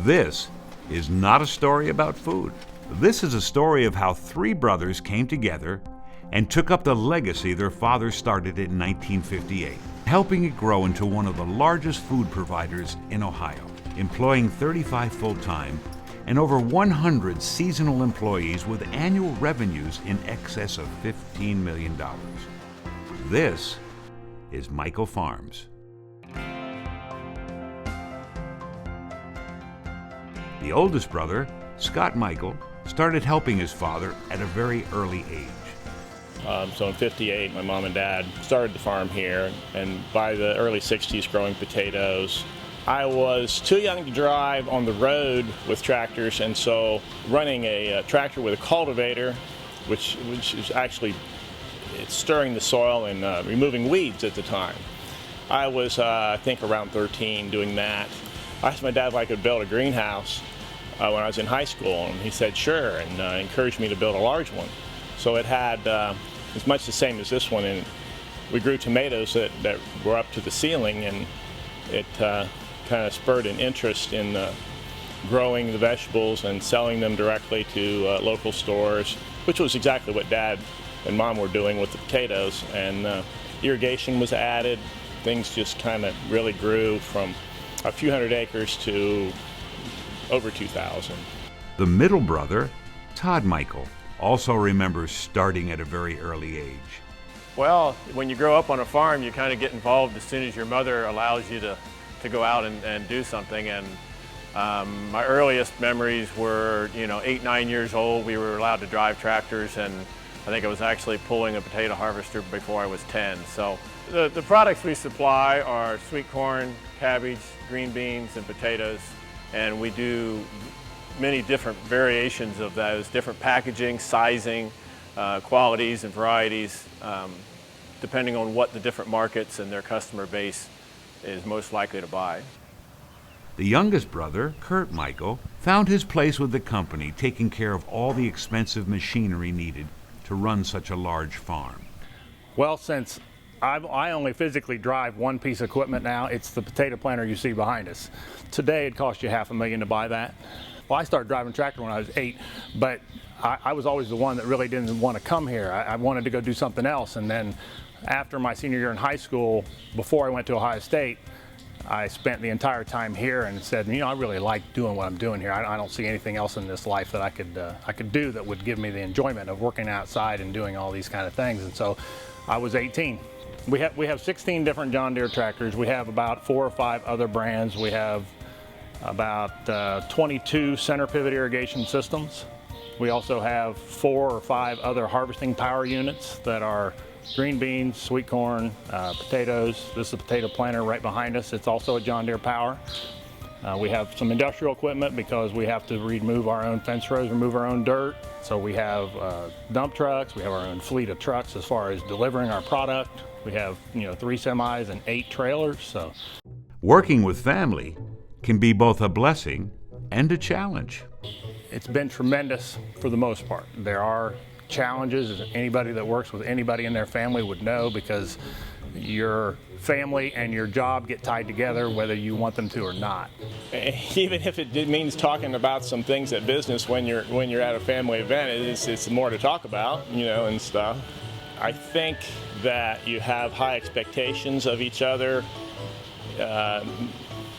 This is not a story about food. This is a story of how three brothers came together and took up the legacy their father started in 1958, helping it grow into one of the largest food providers in Ohio, employing 35 full-time and over 100 seasonal employees with annual revenues in excess of $15 million. This is Michael Farms. The oldest brother, Scott Michael, started helping his father at a very early age. So in '58, my mom and dad started the farm here, and by the early '60s, growing potatoes. I was too young to drive on the road with tractors, and so running a tractor with a cultivator, which is actually it's stirring the soil and removing weeds at the time. I was, I think, around 13 doing that. I asked my dad if I could build a greenhouse when I was in high school, and he said sure, and encouraged me to build a large one. So it had as much the same as this one, and we grew tomatoes that were up to the ceiling, and it kind of spurred an interest in growing the vegetables and selling them directly to local stores, which was exactly what Dad and Mom were doing with the potatoes. And irrigation was added. Things just kind of really grew from a few hundred acres to over 2,000. The middle brother, Todd Michael, also remembers starting at a very early age. Well, when you grow up on a farm, you kind of get involved as soon as your mother allows you to go out and do something. And my earliest memories were, 8, 9 years old. We were allowed to drive tractors, and I think I was actually pulling a potato harvester before I was 10. So the products we supply are sweet corn, cabbage, green beans, and potatoes. And we do many different variations of those, different packaging, sizing, qualities and varieties, depending on what the different markets and their customer base is most likely to buy. The youngest brother, Kurt Michael, found his place with the company, taking care of all the expensive machinery needed to run such a large farm. Well, since I only physically drive one piece of equipment now, it's the potato planter you see behind us. Today it cost you $500,000 to buy that. Well, I started driving a tractor when I was 8, but I was always the one that really didn't want to come here. I wanted to go do something else, and then after my senior year in high school, before I went to Ohio State, I spent the entire time here and said, I really like doing what I'm doing here. I don't see anything else in this life that I could do that would give me the enjoyment of working outside and doing all these kind of things. And so I was 18. We have 16 different John Deere tractors. We have about 4 or 5 other brands. We have about 22 center pivot irrigation systems. We also have 4 or 5 other harvesting power units that are green beans, sweet corn, potatoes. This is a potato planter right behind us. It's also a John Deere power. We have some industrial equipment because we have to remove our own fence rows, remove our own dirt. So we have dump trucks. We have our own fleet of trucks as far as delivering our product. We have 3 semis and 8 trailers. So working with family can be both a blessing and a challenge. It's been tremendous for the most part. There are challenges, as anybody that works with anybody in their family would know, because your family and your job get tied together whether you want them to or not. Even if it means talking about some things at business when you're at a family event, it's more to talk about, and stuff. I think that you have high expectations of each other.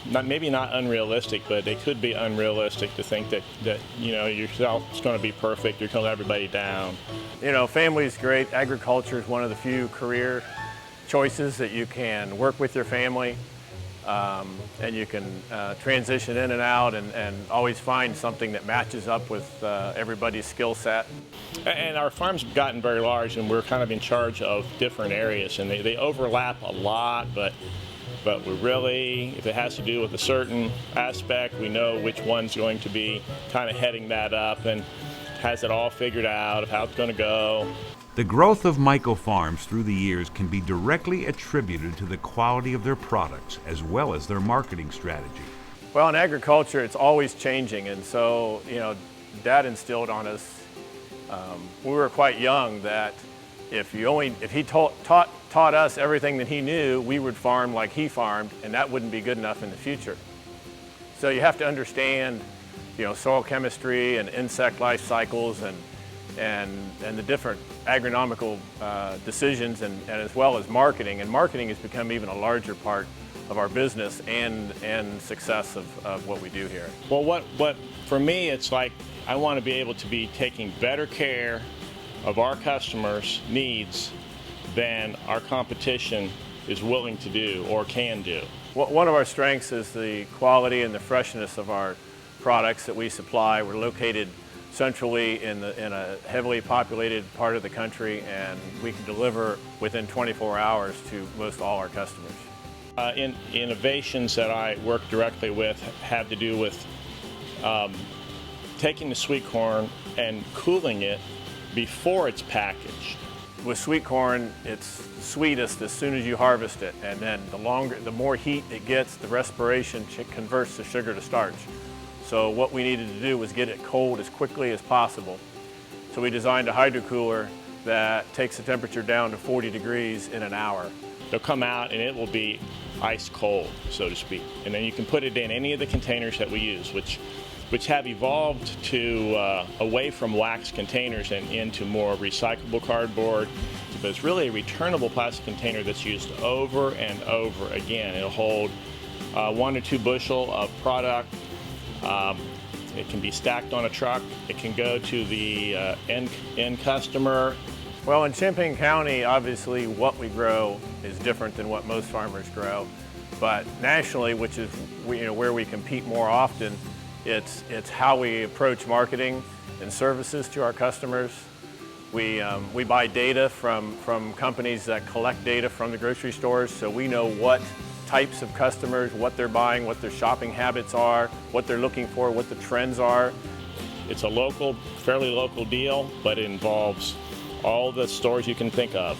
Maybe not unrealistic, but they could be unrealistic to think that yourself is going to be perfect. You're going to let everybody down. Family is great. Agriculture is one of the few career choices that you can work with your family, and you can transition in and out and always find something that matches up with everybody's skill set. And our farm's gotten very large, and we're kind of in charge of different areas, and they overlap a lot, but we really, if it has to do with a certain aspect, we know which one's going to be kind of heading that up and has it all figured out of how it's going to go. The growth of Michael Farms through the years can be directly attributed to the quality of their products as well as their marketing strategy. Well, in agriculture, it's always changing, and so, Dad instilled on us when we were quite young that if he taught us everything that he knew, we would farm like he farmed, and that wouldn't be good enough in the future. So you have to understand, soil chemistry and insect life cycles and the different agronomical decisions and as well as marketing. And marketing has become even a larger part of our business and success of what we do here. Well, what for me, it's like I want to be able to be taking better care of our customers' needs than our competition is willing to do or can do. One of our strengths is the quality and the freshness of our products that we supply. We're located centrally in a heavily populated part of the country, and we can deliver within 24 hours to most all our customers. Innovations that I work directly with have to do with taking the sweet corn and cooling it before it's packaged. With sweet corn, it's sweetest as soon as you harvest it, and then the more heat it gets, the respiration converts the sugar to starch. So what we needed to do was get it cold as quickly as possible. So we designed a hydrocooler that takes the temperature down to 40 degrees in an hour. They'll come out and it will be ice cold, so to speak. And then you can put it in any of the containers that we use, which have evolved to away from wax containers and into more recyclable cardboard. But it's really a returnable plastic container that's used over and over again. It'll hold 1 to 2 bushel of product. It can be stacked on a truck. It can go to the end customer. Well, in Champaign County, obviously what we grow is different than what most farmers grow. But nationally, which is where we compete more often, it's how we approach marketing and services to our customers. We buy data from companies that collect data from the grocery stores, so we know what types of customers, what they're buying, what their shopping habits are, what they're looking for, what the trends are. It's a fairly local deal, but it involves all the stores you can think of.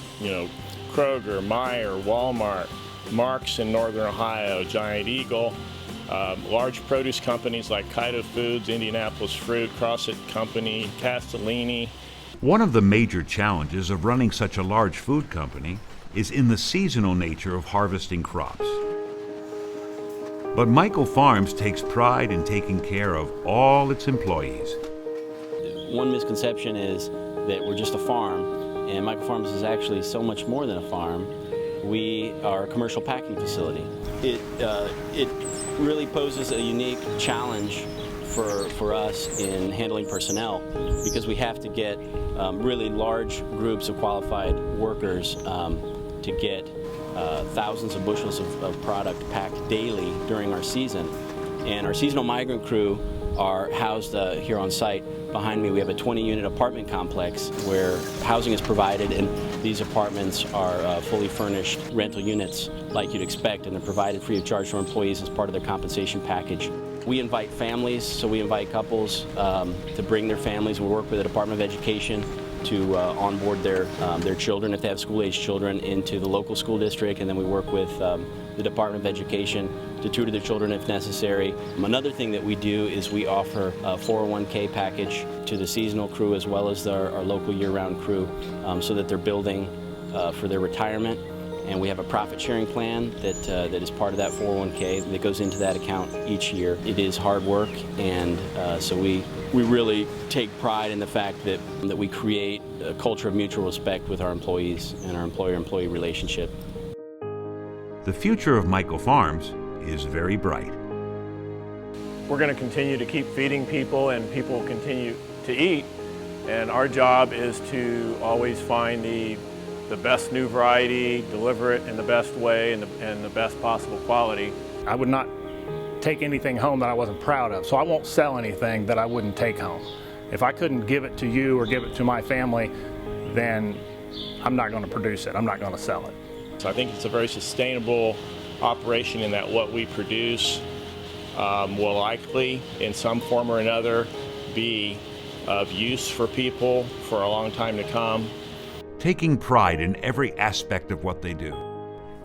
Kroger, Meijer, Walmart, Mark's in Northern Ohio, Giant Eagle, large produce companies like Kaido Foods, Indianapolis Fruit, Crosset Company, Castellini. One of the major challenges of running such a large food company is in the seasonal nature of harvesting crops. But Michael Farms takes pride in taking care of all its employees. One misconception is that we're just a farm, and Michael Farms is actually so much more than a farm. We are a commercial packing facility. It really poses a unique challenge for us in handling personnel, because we have to get really large groups of qualified workers to get thousands of bushels of product packed daily during our season. And our seasonal migrant crew are housed here on site. Behind me we have a 20-unit apartment complex where housing is provided, and these apartments are fully furnished rental units like you'd expect, and they're provided free of charge to our employees as part of their compensation package. We invite families, so we invite couples to bring their families. We work with the Department of Education to onboard their children, if they have school-age children, into the local school district, and then we work with the Department of Education to tutor their children if necessary. Another thing that we do is we offer a 401k package to the seasonal crew as well as our local year-round crew, so that they're building for their retirement. And we have a profit-sharing plan that is part of that 401k that goes into that account each year. It is hard work, and so we really take pride in the fact that we create a culture of mutual respect with our employees and our employer-employee relationship. The future of Michael Farms is very bright. We're going to continue to keep feeding people, and people continue to eat, and our job is to always find the best new variety, deliver it in the best way and the best possible quality. I would not take anything home that I wasn't proud of, so I won't sell anything that I wouldn't take home. If I couldn't give it to you or give it to my family, then I'm not going to produce it. I'm not going to sell it. So I think it's a very sustainable operation in that what we produce will likely, in some form or another, be of use for people for a long time to come. Taking pride in every aspect of what they do,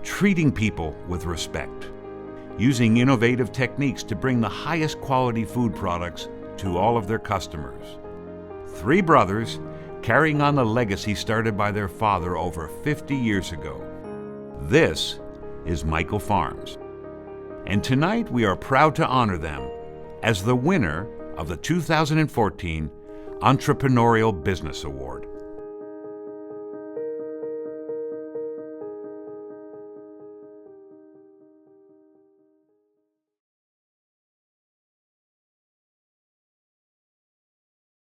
treating people with respect, using innovative techniques to bring the highest quality food products to all of their customers. Three brothers carrying on the legacy started by their father over 50 years ago. This is Michael Farms. And tonight we are proud to honor them as the winner of the 2014 Entrepreneurial Business Award.